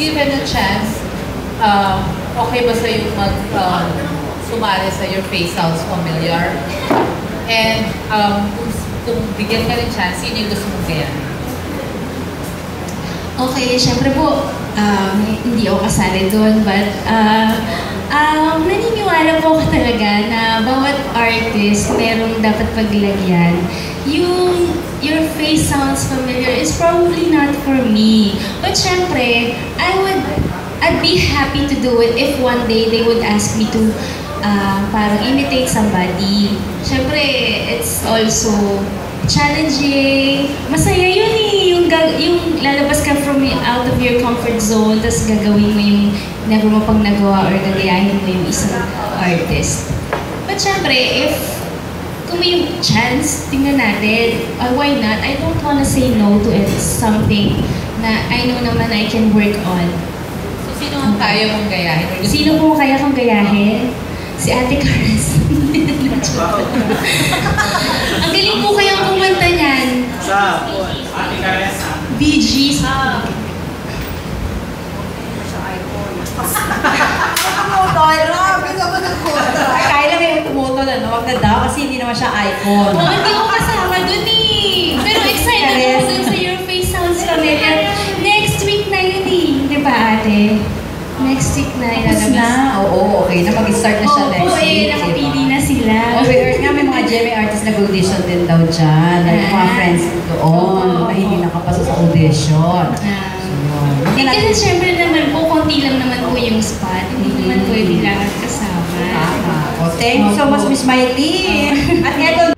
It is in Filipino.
given a chance, okay ba sa'yo sumali sa Your Face Sounds Familiar? And kung bigyan ka ng chance, sino yung gusto mong gayahin? Okay, syempre po, hindi ako kasali doon, but naniniwala po ako talaga na bawat artist merong dapat paglagyan. Your Face Sounds Familiar is probably not for me. But syempre, I'd be happy to do it if one day they would ask me to parang imitate somebody. Syempre, it's also challenging. Masaya yun eh, yung lalabas ka from out of your comfort zone, tapos gagawin mo yung never mo pang nagawa or gagayahin mo yung isang artist. But syempre, kung may chance, tingnan natin, why not? I don't wanna say no to it. Something na I know naman I can work on. So, sino ang kaya mong gayahin? Sino po kaya kong gayahin? Si Ate Caras. Ang galing po kayang kumanta niyan. Sa Ate Caras. Bee Gees. Kaya lang yung tumuto na, no? Wag na daw kasi hindi naman siya icon. Oh, hindi ko kasama dun eh. Pero excited ako dun sa Your Face Sounds Familiar. Next week na yun eh. Di ba ate? Next week na Tapos ilalabas. na, oo, okay na mag-start na siya next Oo week. eh, nakapili na sila. Okay, nga may mga GMA artists nag-audition din daw dyan. Like mga friends doon, na hindi nakapasa sa audition. Eh kasi syempre naman po, konti lang naman po yung spot. Hindi naman pwede lahat kasama. Thank you so much, Miss Miley. At eto